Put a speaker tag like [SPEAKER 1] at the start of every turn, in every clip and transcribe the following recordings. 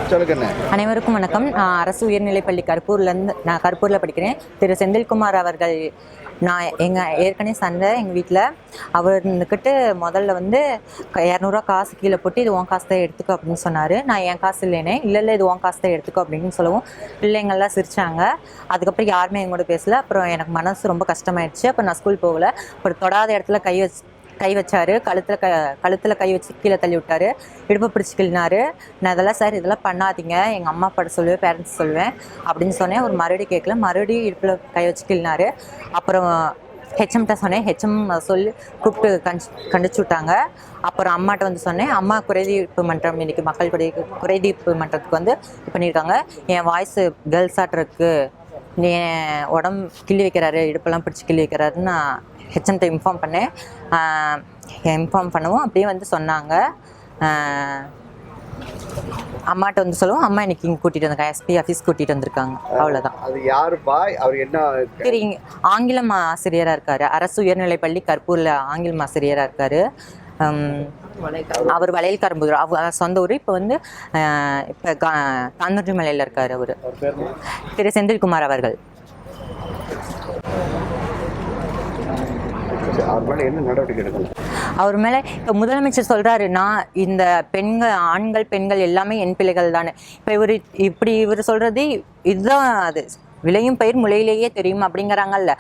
[SPEAKER 1] அனைவருக்கும் வணக்கம். நான் அரசு உயர்நிலைப்பள்ளி கருப்பூரில் படிக்கிறேன். திரு செந்தில்குமார் அவர்கள் நான் ஏற்கனவே சண்டை எங்கள் வீட்டில் அவர் இருந்துக்கிட்டு முதல்ல வந்து 200 காசு கீழே போட்டு இது உன் காசு தான் எடுத்துக்கோ அப்படின்னு சொன்னார். நான் என் காசு இல்லைனே, இல்லை இது உன் காசு தான் எடுத்துக்கோ அப்படின்னு சொல்லவும் பிள்ளைங்கள்லாம் சிரித்தாங்க. அதுக்கப்புறம் யாருமே எங்கூட பேசலை. அப்புறம் எனக்கு மனசு ரொம்ப கஷ்டமாயிடுச்சு. அப்புறம் நான் ஸ்கூல் போகலை. அப்புறம் தொடாத இடத்துல கை வச்சாரு, கழுத்தில் கை வச்சு கீழே தள்ளி விட்டாரு, இடுப்பை பிடிச்சி கிள்ளினாரு. நான் இதெல்லாம் சார் இதெல்லாம் பண்ணாதீங்க, எங்கள் அம்மா அப்பாட்ட சொல்லுவேன், பேரண்ட்ஸ் சொல்லுவேன் அப்படின்னு சொன்னேன். ஒரு மறுபடியும் கேட்கல, மறுபடியும் இடுப்பில் கை வச்சு கிள்ளினாரு. அப்புறம் ஹெச்எம்கிட்ட சொன்னேன், ஹெச்எம் சொல்லி கூப்பிட்டு கண்டிச்சு விட்டாங்க. அப்புறம் அம்மாட்ட வந்து சொன்னேன். அம்மா குறைதீர்ப்பு மன்றம் இன்றைக்கி மக்கள் குறைதீர்ப்பு மன்றத்துக்கு வந்து இது பண்ணியிருக்காங்க. என் வாய்ஸ் கேர்ள்ஸாட்ட இருக்குது, நீ உடம்பு கிள்ளி வைக்கிறாரு, இடுப்பெல்லாம் பிடிச்சி கிள்ளி வைக்கிறாருன்னு நான் ஹெச்எம்கிட்ட இன்ஃபார்ம் பண்ணுவோம். அப்படியே வந்து சொன்னாங்க. அம்மாட்ட வந்து சொல்லுவோம். அம்மா இன்னைக்கு இங்கே கூட்டிகிட்டு வந்தாங்க, எஸ்பி ஆஃபீஸ் கூட்டிகிட்டு வந்திருக்காங்க. அவ்வளோதான்.
[SPEAKER 2] அது யாருப்பா? அவர் என்ன
[SPEAKER 1] தெரியுங்க? ஆங்கிலம் ஆசிரியராக இருக்கார். அரசு உயர்நிலைப்பள்ளி கருப்பூரில் ஆங்கிலம் ஆசிரியராக இருக்கார். அவர் வளையல் கரும்புதூர், அவர் சொந்த ஊர். இப்போ வந்து இப்போ தாந்தூர்ஜி மலையில் இருக்கார் அவர். திரு செந்தில்குமார் அவர்கள். அவர் மேலே இப்போ முதலமைச்சர் சொல்கிறாரு, நான் இந்த ஆண்கள் பெண்கள் எல்லாமே என் பிள்ளைகள் தானே. இப்போ இவர் சொல்கிறது இதுதான், அது விளையும் பயிர் முளையிலேயே தெரியும் அப்படிங்கிறாங்கல்ல.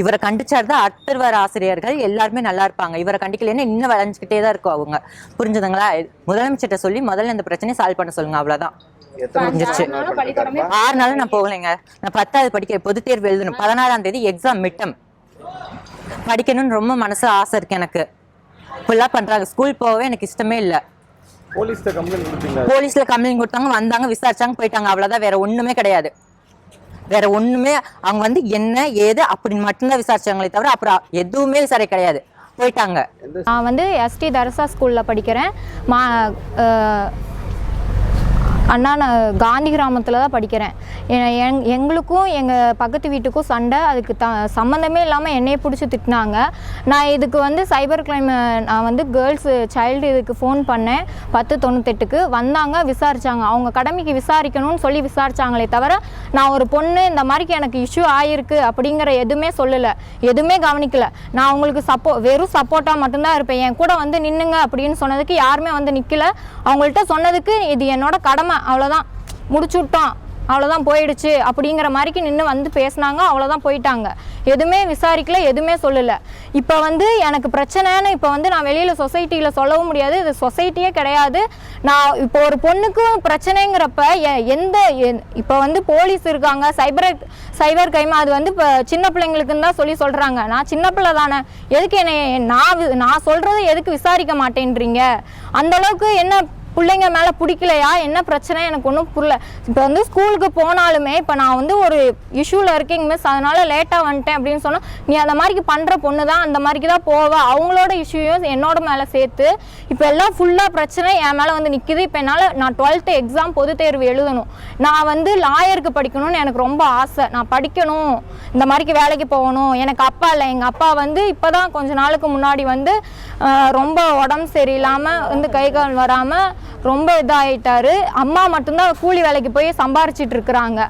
[SPEAKER 1] இவரை கண்டிச்சார் தான் அடுத்த வர ஆசிரியர்கள் எல்லாருமே நல்லா இருப்பாங்க. இவரை கண்டிக்கலன்னா இன்னும் விளைஞ்சிக்கிட்டே தான் இருக்கும் அவங்க. புரிஞ்சுதுங்களா? முதலமைச்சர்கிட்ட சொல்லி முதல்ல இந்த பிரச்சனையை சால்வ் பண்ண சொல்லுங்க. அவ்வளோதான். 6 நாள் நான் போகலைங்க. நான் 10வது படிக்க பொது தேர்வு எழுதணும். 16ஆம் தேதி எக்ஸாம் மிட்டம் படிக்கணும்னு ரொம்ப மனசு ஆசை இருக்கு எனக்கு. ஃபுல்லாக பண்ணுறாங்க. ஸ்கூல் போகவே எனக்கு இஷ்டமே இல்லை. போலீஸில் கம்ப்ளைண்ட் கொடுத்தாங்க, வந்தாங்க, விசாரிச்சாங்க, போயிட்டாங்க. அவ்வளோதான். வேற ஒன்றுமே கிடையாது. வேற ஒன்றுமே அவங்க வந்து என்ன ஏது அப்படின்னு மட்டும்தான் விசாரிச்சாங்களே தவிர அப்புறம் எதுவுமே விசாரி கிடையாது. போயிட்டாங்க.
[SPEAKER 3] நான் வந்து எஸ்டி தரசா ஸ்கூலில் படிக்கிறேன். அண்ணா நான் காந்தி கிராமத்தில் தான் படிக்கிறேன். எங்களுக்கும் எங்கள் பக்கத்து வீட்டுக்கும் சண்டை. அதுக்கு சம்மந்தமே இல்லாமல் என்னையை பிடிச்சி திட்டினாங்க. நான் இதுக்கு வந்து சைபர் கிரைம், நான் வந்து கேர்ள்ஸு சைல்டு இதுக்கு ஃபோன் பண்ணேன் 1098க்கு. வந்தாங்க, விசாரித்தாங்க. அவங்க கடமைக்கு விசாரிக்கணும்னு சொல்லி விசாரித்தாங்களே தவிர நான் ஒரு பொண்ணு இந்த மாதிரிக்கு எனக்கு இஷ்யூ ஆகிருக்கு அப்படிங்கிற எதுவுமே சொல்லலை, எதுவுமே கவனிக்கலை. நான் அவங்களுக்கு வெறும் சப்போர்ட்டாக மட்டும்தான் இருப்பேன். என் கூட வந்து நின்னுங்க அப்படின்னு சொன்னதுக்கு யாருமே வந்து நிற்கலை. அவங்கள்ட்ட சொன்னதுக்கு இது என்னோட கடமை, அவ்வளோதான், முடிச்சு விட்டோம், அவ்வளோதான், போயிடுச்சு அப்படிங்கிற மாதிரிக்கு நின்று வந்து பேசினாங்க. அவ்வளோதான், போயிட்டாங்க. எதுவுமே விசாரிக்கல, எதுவுமே சொல்லலை. இப்போ வந்து எனக்கு பிரச்சனைன்னு இப்போ வந்து நான் வெளியில் சொசைட்டியில் சொல்லவும் முடியாது. இது சொசைட்டியே கிடையாது. நான் இப்போ ஒரு பொண்ணுக்கும் பிரச்சனைங்கிறப்ப இப்போ வந்து போலீஸ் இருக்காங்க, சைபர் கிரைம், அது வந்து இப்போ சின்ன பிள்ளைங்களுக்குன்னு தான் சொல்கிறாங்க. நான் சின்ன பிள்ளை தானே, எதுக்கு நான் சொல்கிறத எதுக்கு விசாரிக்க மாட்டேன்றீங்க? அந்தளவுக்கு என்ன பிள்ளைங்க மேலே பிடிக்கலையா, என்ன பிரச்சனை எனக்கு ஒன்றும் புரியல. இப்போ வந்து ஸ்கூலுக்கு போனாலுமே இப்போ நான் வந்து ஒரு இஷ்யூவில் இருக்கீங்க மிஸ், அதனால் லேட்டாக வந்துட்டேன் அப்படின்னு சொன்னால், நீ அந்த மாதிரிக்கு பண்ணுற பொண்ணு தான், அந்த மாதிரிக்கு தான் போவா, அவங்களோட இஷ்யூயும் என்னோட மேலே சேர்த்து இப்போ எல்லாம் ஃபுல்லாக பிரச்சனை என் மேலே வந்து நிற்கிது. இப்போ நான் 12th எக்ஸாம் பொது தேர்வு எழுதணும். நான் வந்து லாயருக்கு படிக்கணும்னு எனக்கு ரொம்ப ஆசை. நான் படிக்கணும், இந்த மாதிரிக்கு வேலைக்கு போகணும். எனக்கு அப்பா இல்லை. எங்கள் அப்பா வந்து இப்போ தான் கொஞ்ச நாளுக்கு முன்னாடி வந்து ரொம்ப உடம்பு சரியில்லாமல் வந்து கை கால் வராமல் ரொம்ப இதாகிட்டாரு. அம்மா மட்டும்தான் கூலி வேலைக்கு போய் சம்பாரிச்சிட்டு இருக்கிறாங்க.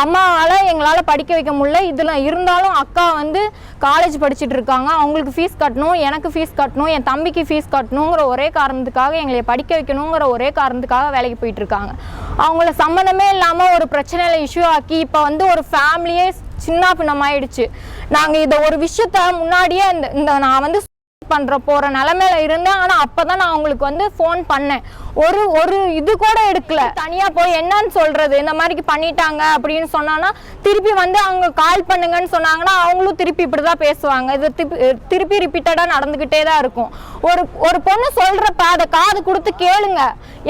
[SPEAKER 3] அம்மாவால் எங்களால் படிக்க வைக்க முடியல. இதில் இருந்தாலும் அக்கா வந்து காலேஜ் படிச்சுட்டு இருக்காங்க. அவங்களுக்கு ஃபீஸ் கட்டணும், எனக்கு ஃபீஸ் கட்டணும், என் தம்பிக்கு ஃபீஸ் கட்டணுங்கிற ஒரே காரணத்துக்காக, எங்களை படிக்க வைக்கணுங்கிற ஒரே காரணத்துக்காக வேலைக்கு போயிட்டு இருக்காங்க. அவங்கள சம்மந்தமே இல்லாமல் ஒரு பிரச்சனையில் இஷ்யூ ஆக்கி இப்போ வந்து ஒரு ஃபேமிலியே சின்ன பின்னமாயிடுச்சு. நாங்கள் இதை ஒரு விஷயத்த முன்னாடியே இந்த நான் வந்து போற நிலைமையில இருந்தேன். ஆனா அப்பதான் நான் அவங்களுக்கு வந்து ஃபோன் பண்ணேன். ஒரு இது கூட எடுக்கல. தனியா போய் என்னன்னு சொல்றது, இந்த மாதிரி பண்ணிட்டாங்க அப்படின்னு சொன்னானா திருப்பி வந்து அவங்க கால் பண்ணுங்கன்னு சொன்னாங்கன்னா அவங்களும் திருப்பி இப்படிதான் பேசுவாங்க. இது திருப்பி ரிப்பீட்டடா நடந்துகிட்டே தான் இருக்கும். ஒரு பொண்ணு சொல்றப்ப அதை காது கொடுத்து கேளுங்க,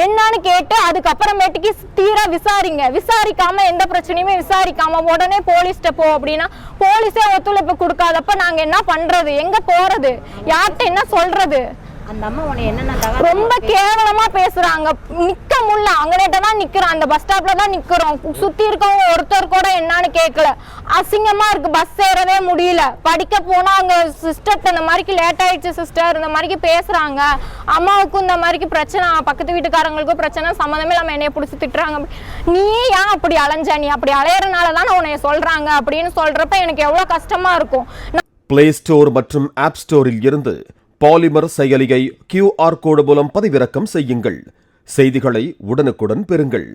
[SPEAKER 3] என்னன்னு கேட்டு அதுக்கப்புறமேட்டுக்கு தீரா விசாரிங்க. விசாரிக்காம எந்த பிரச்சனையுமே விசாரிக்காம உடனே போலீஸ்கிட்ட போ அப்படின்னா போலீஸே ஒத்துழைப்பு கொடுக்காதப்ப நாங்க என்ன பண்றது, எங்க போறது, யார்கிட்ட என்ன சொல்றது?
[SPEAKER 2] அந்த அம்மா உன்னை என்னென்ன
[SPEAKER 3] ரொம்ப கேவலமா பேசுறாங்க. நிக்க முடியல, அங்கனேட்ட தான் நிக்கிறோம், அந்த பஸ் ஸ்டாப்ல தான் நிக்கிறோம். சுத்தி இருக்கவங்க ஒருத்தர் கூட என்னன்னு கேட்கல. அசிங்கமா இருக்கு, பஸ் ஏறவே முடியல. படிக்க போனா அங்க சிஸ்டர் இந்த மாதிரி லேட் ஆயிடுச்சு சிஸ்டர் இந்த மாதிரி பேசுறாங்க. அம்மாவுக்கும் இந்த மாதிரி பிரச்சனை, பக்கத்து வீட்டுக்காரங்களுக்கும் பிரச்சனை, சம்மந்தமே இல்லாம என்னைய பிடிச்சி திட்டுறாங்க. நீ ஏன் அப்படி அலைஞ்ச, நீ அப்படி அலையறனாலதான் உன்னைய சொல்றாங்க அப்படின்னு சொல்றப்ப எனக்கு எவ்வளவு கஷ்டமா இருக்கும்.
[SPEAKER 4] பிளே ஸ்டோர் மற்றும் ஆப் ஸ்டோரில் இருந்து பாலிமர் செயலியை QR கோடு மூலம் பதிவிறக்கம் செய்யுங்கள். செய்திகளை உடனுக்குடன் பெறுங்கள்.